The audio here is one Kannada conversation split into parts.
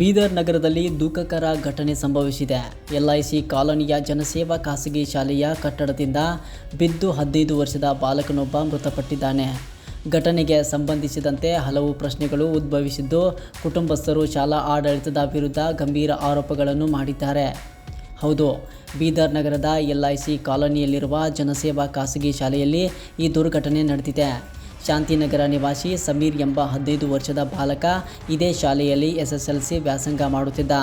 ಬೀದರ್ ನಗರದಲ್ಲಿ ದುಃಖಕರ ಘಟನೆ ಸಂಭವಿಸಿದೆ. ಎಲ್ಐಸಿ ಕಾಲೋನಿಯ ಜನಸೇವಾ ಖಾಸಗಿ ಶಾಲೆಯ ಕಟ್ಟಡದಿಂದ ಬಿದ್ದು 15 ವರ್ಷದ ಬಾಲಕನೊಬ್ಬ ಮೃತಪಟ್ಟಿದ್ದಾನೆ. ಘಟನೆಗೆ ಸಂಬಂಧಿಸಿದಂತೆ ಹಲವು ಪ್ರಶ್ನೆಗಳು ಉದ್ಭವಿಸಿದ್ದು, ಕುಟುಂಬಸ್ಥರು ಶಾಲಾ ಆಡಳಿತದ ವಿರುದ್ಧ ಗಂಭೀರ ಆರೋಪಗಳನ್ನು ಮಾಡಿದ್ದಾರೆ. ಹೌದು, ಬೀದರ್ ನಗರದ ಎಲ್ಐಸಿ ಕಾಲೋನಿಯಲ್ಲಿರುವ ಜನಸೇವಾ ಖಾಸಗಿ ಶಾಲೆಯಲ್ಲಿ ಈ ದುರ್ಘಟನೆ ನಡೆದಿದೆ. ಶಾಂತಿನಗರ ನಿವಾಸಿ ಸಮೀರ್ ಎಂಬ 15 ವರ್ಷದ ಬಾಲಕ ಇದೇ ಶಾಲೆಯಲ್ಲಿ SSLC ವ್ಯಾಸಂಗ ಮಾಡುತ್ತಿದ್ದ.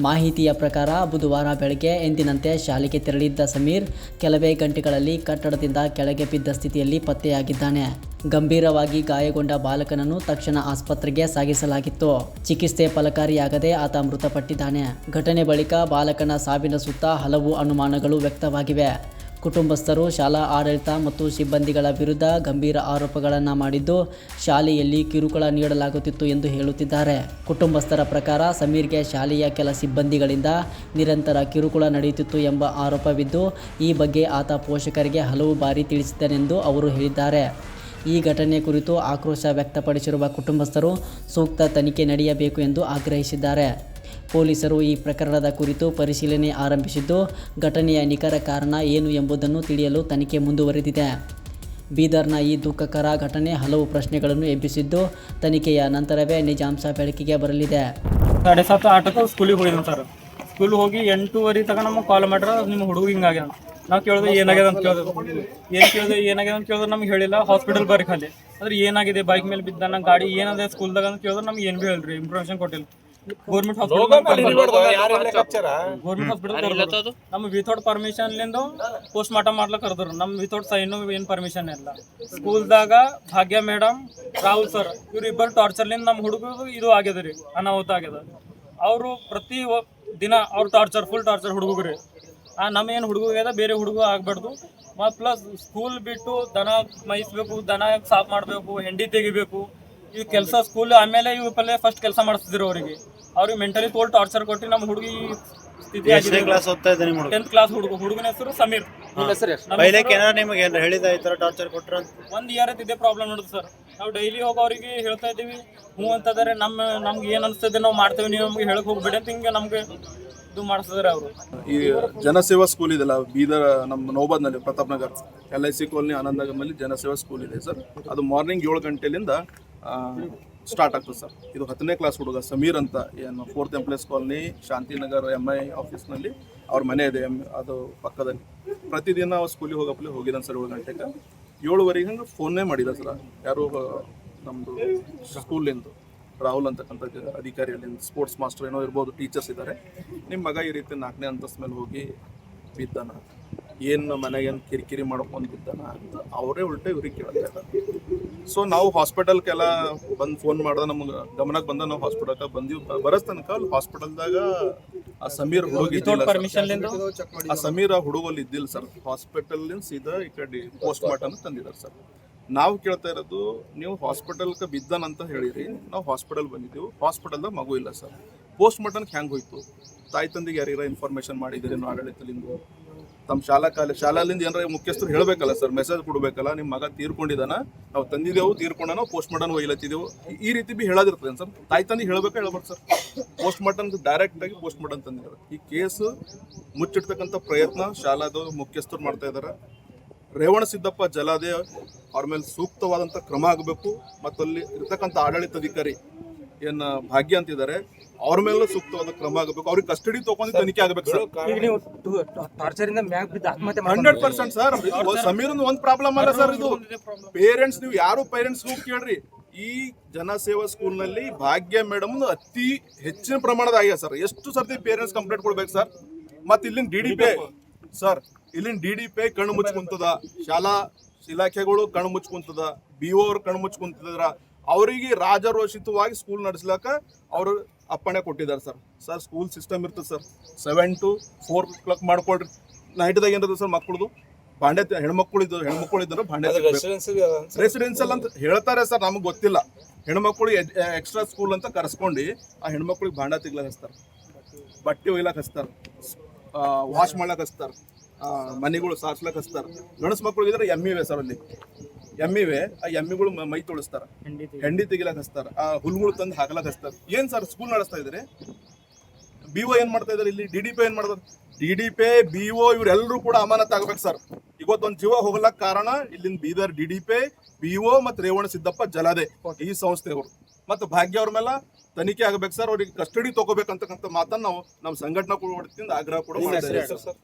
ಮಾಹಿತಿಯ ಪ್ರಕಾರ ಬುಧವಾರ ಬೆಳಗ್ಗೆ ಎಂದಿನಂತೆ ಶಾಲೆಗೆ ತೆರಳಿದ್ದ ಸಮೀರ್ ಕೆಲವೇ ಗಂಟೆಗಳಲ್ಲಿ ಕಟ್ಟಡದಿಂದ ಕೆಳಗೆ ಬಿದ್ದ ಸ್ಥಿತಿಯಲ್ಲಿ ಪತ್ತೆಯಾಗಿದ್ದಾನೆ. ಗಂಭೀರವಾಗಿ ಗಾಯಗೊಂಡ ಬಾಲಕನನ್ನು ತಕ್ಷಣ ಆಸ್ಪತ್ರೆಗೆ ಸಾಗಿಸಲಾಗಿತ್ತು. ಚಿಕಿತ್ಸೆ ಫಲಕಾರಿಯಾಗದೆ ಆತ ಮೃತಪಟ್ಟಿದ್ದಾನೆ. ಘಟನೆ ಬಳಿಕ ಬಾಲಕನ ಸಾವಿನ ಸುತ್ತ ಹಲವು ಅನುಮಾನಗಳು ವ್ಯಕ್ತವಾಗಿವೆ. ಕುಟುಂಬಸ್ಥರು ಶಾಲಾ ಆಡಳಿತ ಮತ್ತು ಸಿಬ್ಬಂದಿಗಳ ವಿರುದ್ಧ ಗಂಭೀರ ಆರೋಪಗಳನ್ನು ಮಾಡಿದ್ದು, ಶಾಲೆಯಲ್ಲಿ ಕಿರುಕುಳ ನೀಡಲಾಗುತ್ತಿತ್ತು ಎಂದು ಹೇಳುತ್ತಿದ್ದಾರೆ. ಕುಟುಂಬಸ್ಥರ ಪ್ರಕಾರ ಸಮೀರ್ಗೆ ಶಾಲೆಯ ಕೆಲ ಸಿಬ್ಬಂದಿಗಳಿಂದ ನಿರಂತರ ಕಿರುಕುಳ ನಡೆಯುತ್ತಿತ್ತು ಎಂಬ ಆರೋಪವಿದ್ದು, ಈ ಬಗ್ಗೆ ಆತ ಪೋಷಕರಿಗೆ ಹಲವು ಬಾರಿ ತಿಳಿಸಿದ್ದನೆಂದು ಅವರು ಹೇಳಿದ್ದಾರೆ. ಈ ಘಟನೆ ಕುರಿತು ಆಕ್ರೋಶ ವ್ಯಕ್ತಪಡಿಸಿರುವ ಕುಟುಂಬಸ್ಥರು ಸೂಕ್ತ ತನಿಖೆ ನಡೆಯಬೇಕು ಎಂದು ಆಗ್ರಹಿಸಿದ್ದಾರೆ. ಪೊಲೀಸರು ಈ ಪ್ರಕರಣದ ಕುರಿತು ಪರಿಶೀಲನೆ ಆರಂಭಿಸಿದ್ದು, ಘಟನೆಯ ನಿಖರ ಕಾರಣ ಏನು ಎಂಬುದನ್ನು ತಿಳಿಯಲು ತನಿಖೆ ಮುಂದುವರೆದಿದೆ. ಬೀದರ್ನ ಈ ದುಃಖಕರ ಘಟನೆ ಹಲವು ಪ್ರಶ್ನೆಗಳನ್ನು ಎಬ್ಬಿಸಿದ್ದು, ತನಿಖೆಯ ನಂತರವೇ ನಿಜಾಂಶ ಬೆಳಕಿಗೆ ಬರಲಿದೆ. 7:30 ಸ್ಕೂಲಿಗೆ ಹೋಗಿದ್ದೆ ಸರ್. ಸ್ಕೂಲ್ ಹೋಗಿ 8:30 ತನಕ ನಮಗೆ ಕಾಲ್ ಮಾಡ್ರೆ ನಿಮ್ಮ ಹುಡುಗ ಹಿಂಗಾಗ್ಯದ. ನಾವು ಕೇಳಿದ್ರೆ ಏನಾಗ್ಯದ ಅಂತ ಏನಾಗ್ಯದ ಅಂತ ಕೇಳಿದ್ರೆ ನಮ್ಗೆ ಹೇಳಿಲ್ಲ. ಹಾಸ್ಪಿಟಲ್ ಬರ್ರಿ ಖಾಲಿ ಅಂದ್ರೆ ಏನಾಗಿದೆ, ಬೈಕ್ ಮೇಲೆ ಬಿದ್ದ ನಂಗೆ ಗಾಡಿ ಏನದೆ ಸ್ಕೂಲ್ದಾಗ ಅಂತ ಕೇಳಿದ್ರೆ ನಮ್ಗೆ ಏನು ಭೀ ಹೇಳ್ರಿ, ಇನ್ಫಾರ್ಮೇಶನ್ ಕೊಟ್ಟಿಲ್ಲ. ಗೌರ್ಮೆಂಟ್ ಹಾಸ್ಪಿಟಲ್ ನಮ್ ವಿತೌಟ್ ಪರ್ಮಿಷನ್ ಪೋಸ್ಟ್ ಮಾರ್ಟಮ್ ಮಾಡ್ಲಕ್ ಕರೆದ್ರು. ನಮ್ ವಿತೌಟ್ ಸೈನು ಏನ್ ಪರ್ಮಿಷನ್ ಇಲ್ಲ. ಸ್ಕೂಲ್ದಾಗ ಭಾಗ್ಯ ಮೇಡಮ್, ರಾಹುಲ್ ಸರ್ ಇವ್ರು ಇಬ್ಬರು ಟಾರ್ಚರ್ಲಿಂದ ನಮ್ಮ ಹುಡುಗ ಇದು ಆಗ್ಯದ ರೀ, ಅನಾಹುತ ಆಗ್ಯದ. ಅವರು ಪ್ರತಿ ದಿನ ಅವ್ರ ಟಾರ್ಚರ್, ಫುಲ್ ಟಾರ್ಚರ್ ಹುಡುಗರಿ. ನಮ್ಮ ಏನು ಹುಡುಗ ಆಗ್ಯದ ಬೇರೆ ಹುಡುಗ ಆಗ್ಬಾರ್ದು. ಮತ್ತು ಪ್ಲಸ್ ಸ್ಕೂಲ್ ಬಿಟ್ಟು ದನ ಮೈಸ್ಬೇಕು, ದನ ಸಾಫ್ ಮಾಡಬೇಕು, ಹೆಂಡಿ ತೆಗಿಬೇಕು, ಇವ್ ಕೆಲಸ ಸ್ಕೂಲ್ ಆಮೇಲೆ ಇವ್ ಪಲ್ಲೆ ಫಸ್ಟ್ ಕೆಲಸ ಮಾಡಿಸ್ತಿದ್ರು. ಅವ್ರಿಗೆ ಮೆಂಟಲಿ ತೋಲ್ ಟಾರ್ಚರ್ ಕೊಟ್ಟು ನಮ್ಮ ಹುಡುಗಿ ಸ್ಥಿತಿ ಆಗಿದೆ. 10th ಕ್ಲಾಸ್ ಹುಡುಗನ ಹೆಸರು ಸಮೀರ್. ಒಂದ್ ಇಯರ್ ಇದೇ ಪ್ರಾಬ್ಲಮ್ ನೋಡುದು ಸರ್. ನಾವು ಡೈಲಿ ಹೋಗಿ ಅವ್ರಿಗೆ ಹೇಳ್ತಾ ಇದ್ದೀವಿ, ಹ್ಞೂ ಅಂತಂದ್ರೆ ನಮ್ಗೆ ಏನ್ ಅನ್ಸ್ತದೆ ನಾವು ಮಾಡ್ತೇವೆ, ನೀವು ನಮ್ಗೆ ಹೇಳಕ್ ಹೋಗ್ಬೇಡಿ ಅಂತ ಹಿಂಗೆ ನಮ್ಗೆ ಇದು ಮಾಡಿಸಿದ್ರೆ ಅವರು. ಈ ಜನಸೇವಾ ಸ್ಕೂಲ್ ಇದೆಲ್ಲ ಬೀದರ್ ನಮ್ಮ ನೌಬಾದ್ನಲ್ಲಿ ಪ್ರತಾಪ್ ನಗರ್ LIC ಕಾಲೋನಿ ಆನಂದಗರ್ನಲ್ಲಿ ಜನಸೇವಾ ಸ್ಕೂಲ್ ಇದೆ ಸರ್. ಅದು ಮಾರ್ನಿಂಗ್ 7 ಗಂಟೆಲಿಂದ ಸ್ಟಾರ್ಟ್ ಆಗ್ತದೆ ಸರ್. ಇದು 10ನೇ ಕ್ಲಾಸ್ ಹುಡುಗ ಸಮೀರ್ ಅಂತ, ಏನು 4th employees colony Shantinagar MI ಆಫೀಸ್ನಲ್ಲಿ ಅವ್ರ ಮನೆ ಇದೆ, ಅದು ಪಕ್ಕದಲ್ಲಿ. ಪ್ರತಿದಿನ ಅವ್ರು ಸ್ಕೂಲಿಗೆ ಹೋಗಿದ್ದಾನೆ ಸರ್. 7 ಗಂಟೆಗೆ 7:15 ಹಂಗೆ ಫೋನ್ನೇ ಮಾಡಿದ ಸರ್. ಯಾರು ನಮ್ಮದು ಸ್ಕೂಲಿಂದು ರಾಹುಲ್ ಅಂತಕ್ಕಂಥ ಅಧಿಕಾರಿ, ಅಲ್ಲಿಂದ ಸ್ಪೋರ್ಟ್ಸ್ ಮಾಸ್ಟರ್ ಏನೋ ಇರ್ಬೋದು, ಟೀಚರ್ಸ್ ಇದ್ದಾರೆ. ನಿಮ್ಮ ಮಗ ಈ ರೀತಿ 4ನೇ ಅಂತಸ್ತು ಮೇಲೆ ಹೋಗಿ ಬಿದ್ದಾನ, ಏನು ಮನೆಗೇನು ಕಿರಿಕಿರಿ ಮಾಡ್ಕೊಂಡು ಬಿದ್ದಾನ ಅಂತ ಅವರೇ ಉಲ್ಟೆ ಇವ್ರಿಗೆ ಕೇಳ್ತಾ ಇದ್ದಾರೆ. ಸೊ ನಾವು ಹಾಸ್ಪಿಟಲ್ಗೆಲ್ಲ ಬಂದು ಫೋನ್ ಮಾಡಿದ ನಮ್ಗೆ ಗಮನಕ್ಕೆ ಬಂದ ನಾವು ಹಾಸ್ಪಿಟಲ್ಗೆ ಬಂದೀವಿ. ಬರೋಸ್ ತನಕ ಅಲ್ಲಿ ಹಾಸ್ಪಿಟಲ್ದಾಗ ಆ ಸಮೀರ್ ಹುಡುಗ ಆ ಸಮೀರ್ ಹುಡುಗಲ್ಲಿ ಇದ್ದಿಲ್ಲ ಸರ್. ಹಾಸ್ಪಿಟಲ್ನಿಂದ ಸೀದಾ ಈ ಕಡೆ ಪೋಸ್ಟ್ ಮಾರ್ಟಮ್ ತಂದಿದ್ದಾರೆ ಸರ್. ನಾವು ಕೇಳ್ತಾ ಇರೋದು, ನೀವು ಹಾಸ್ಪಿಟಲ್ಗೆ ಬಿದ್ದಾನಂತ ಹೇಳಿರಿ, ನಾವು ಹಾಸ್ಪಿಟಲ್ ಬಂದಿದ್ದೀವಿ, ಹಾಸ್ಪಿಟಲ್ದಾಗ ಮಗು ಇಲ್ಲ ಸರ್. ಪೋಸ್ಟ್ ಮಾರ್ಟಮ್ಗೆ ಹೆಂಗೆ ಹೋಯ್ತು? ತಾಯಿ ತಂದೆಗೆ ಯಾರ್ಯಾರ ಇನ್ಫಾರ್ಮೇಷನ್ ಮಾಡಿದ್ದೀರಿ ಆಡಳಿತದಿಂದ? ತಮ್ಮ ಶಾಲೆಯಿಂದ ಏನಾರ ಮುಖ್ಯಸ್ಥರು ಹೇಳಬೇಕಲ್ಲ ಸರ್, ಮೆಸೇಜ್ ಕೊಡಬೇಕಲ್ಲ, ನಿಮ್ಮ ಮಗ ತೀರ್ಕೊಂಡಿದ್ದಾನ, ನಾವು ತಂದಿದ್ದೆವು, ತೀರ್ಕೊಂಡಾನ, ಪೋಸ್ಟ್ ಮಾರ್ಟಮ್ ಒಯ್ಲತ್ತಿದ್ದೆವು, ಈ ರೀತಿ ಭೀ ಹೇಳೋದಿರ್ತದೆ ಸರ್. ತಾಯಿ ತಂದೆ ಹೇಳಬೇಕು ಸರ್. ಪೋಸ್ಟ್ ಮಾರ್ಟಮ್ಗೆ ಡೈರೆಕ್ಟಾಗಿ ಪೋಸ್ಟ್ ಮಾರ್ಟಮ್ ತಂದಿದ್ದಾರೆ. ಈ ಕೇಸ್ ಮುಚ್ಚಿಡ್ತಕ್ಕಂಥ ಪ್ರಯತ್ನ ಶಾಲಾದ ಮುಖ್ಯಸ್ಥರು ಮಾಡ್ತಾ ಇದ್ದಾರೆ. ರೇವಣ ಸಿದ್ದಪ್ಪ ಜಲಾದೆ ಅವ್ರ ಮೇಲೆ ಸೂಕ್ತವಾದಂಥ ಕ್ರಮ ಆಗಬೇಕು. ಮತ್ತು ಅಲ್ಲಿ ಇರ್ತಕ್ಕಂಥ ಆಡಳಿತಾಧಿಕಾರಿ ಏನು ಭಾಗ್ಯ ಅಂತಿದ್ದಾರೆ, ಅವ್ರ ಮೇಲೂ ಸೂಕ್ತವಾದ ಕ್ರಮ ಆಗಬೇಕು. ಅವ್ರಿಗೆ ಕಸ್ಟಡಿ ತಗೊಂಡು ತನಿಖೆ ಆಗಬೇಕು ಸರ್. 100% ಸರ್. ಸಮೀರನ್ ಒಂದು ಪ್ರಾಬ್ಲಮ್ ಅಲ್ಲ ಸರ್, ಇದು ಪೇರೆಂಟ್ಸ್. ನೀವು ಯಾರು ಪೇರೆಂಟ್ಸ್ ಕೇಳ್ರಿ. ಈ ಜನಸೇವಾ ಸ್ಕೂಲ್ನಲ್ಲಿ ಭಾಗ್ಯ ಮೇಡಮ್ ಅತಿ ಹೆಚ್ಚಿನ ಪ್ರಮಾಣದ ಆಗ್ಯದ ಸರ್. ಎಷ್ಟು ಸರ್ತಿ ಪೇರೆಂಟ್ಸ್ ಕಂಪ್ಲೇಂಟ್ ಕೊಡ್ಬೇಕು ಸರ್. ಮತ್ತು ಇಲ್ಲಿನ DDP ಸರ್, ಇಲ್ಲಿನ DDP ಕಣ್ಣು ಮುಚ್ಕೊಂತದ, ಶಾಲಾ ಇಲಾಖೆಗಳು ಕಣ್ಣು ಮುಚ್ಕೊಂತದ, BO ಅವ್ರು ಕಣ್ಣು ಮುಚ್ಕೊಂತಿದ್ರ. ಅವರಿಗೆ ರಾಜರೋಷಿತವಾಗಿ ಸ್ಕೂಲ್ ನಡೆಸ್ಲಾಕ ಅವರು ಅಪ್ಪಣೆ ಕೊಟ್ಟಿದ್ದಾರೆ ಸರ್. ಸರ್ ಸ್ಕೂಲ್ ಸಿಸ್ಟಮ್ ಇರ್ತದೆ ಸರ್, 7 to 4 o'clock ಮಾಡ್ಕೊಳ್ರಿ. ನೈಟ್ದಾಗ ಏನಿರ್ತದೆ ಸರ್, ಮಕ್ಕಳದು ಭಾಂಡೆ, ಹೆಣ್ಮಕ್ಳು ಇದ್ರೆ ಭಾಂಡೆ ರೆಸಿಡೆನ್ಸಿಯಲ್ ಅಂತ ಹೇಳ್ತಾರೆ ಸರ್. ನಮಗೆ ಗೊತ್ತಿಲ್ಲ. ಹೆಣ್ಮಕ್ಳು ಎಕ್ಸ್ಟ್ರಾ ಸ್ಕೂಲ್ ಅಂತ ಕರೆಸ್ಕೊಂಡು ಆ ಹೆಣ್ಮಕ್ಳಿಗೆ ಭಾಂಡೆ ತೆಗ್ಲಕ್ಕೆ ಹಚ್ತಾರೆ, ಬಟ್ಟೆ ಒಯ್ಲಕ್ಕೆ ಹಚ್ತಾರೆ, ವಾಶ್ ಮಾಡ್ಲಕ್ಕೆ ಹಚ್ತಾರೆ, ಮನೆಗಳು ಸಾರ್ಸ್ಲಕ್ಕೆ ಹಚ್ತಾರೆ. ಗಣಸ್ ಮಕ್ಳು ಇದ್ರೆ ಎಮ್ಮಿವೆ ಸರ್, ಅಲ್ಲಿ ಎಮ್ಮಿವೆ. ಆ ಎಮ್ಮಿಗಳು ಮೈ ತೊಳಿಸ್ತಾರೆ, ಹೆಂಡಿ ತೆಗಿಲಕ್ಕೆ ಹಚ್ತಾರೆ, ಆ ಹುಲ್ಗಳು ತಂದು ಹಾಕ್ಲಕ್ಕೆ ಹಚ್ತಾರೆ. ಏನು ಸರ್ ಸ್ಕೂಲ್ ನಡೆಸ್ತಾ ಇದ್ರೆ BO ಏನ್ ಮಾಡ್ತಾ ಇದಾರೆ ಇಲ್ಲಿ, DDP ಏನ್ ಮಾಡ್ತಾರೆ, DDP BO ಇವರೆಲ್ಲರೂ ಕೂಡ ಅಮಾನತ್ ಆಗ್ಬೇಕು ಸರ್. ಇವತ್ತೊಂದು ಜೀವ ಹೋಗ್ಲಕ್ ಕಾರಣ ಇಲ್ಲಿಂದ ಬೀದರ್ DDP BO ಮತ್ತು ರೇವಣ ಸಿದ್ದಪ್ಪ ಜಲಾದೆ ಈ ಸಂಸ್ಥೆಯವರು ಮತ್ತು ಭಾಗ್ಯ ಅವ್ರ ಮೇಲೆ ತನಿಖೆ ಆಗ್ಬೇಕು ಸರ್. ಅವ್ರಿಗೆ ಕಸ್ಟಡಿ ತಗೋಬೇಕಂತಕ್ಕಂಥ ಮಾತನ್ನ ನಾವು ನಮ್ಮ ಸಂಘಟನಾ ವತಿಯಿಂದ ಆಗ್ರಹ ಕೂಡ ಮಾಡ್ತಾ ಇದ್ದೀವಿ ಸರ್.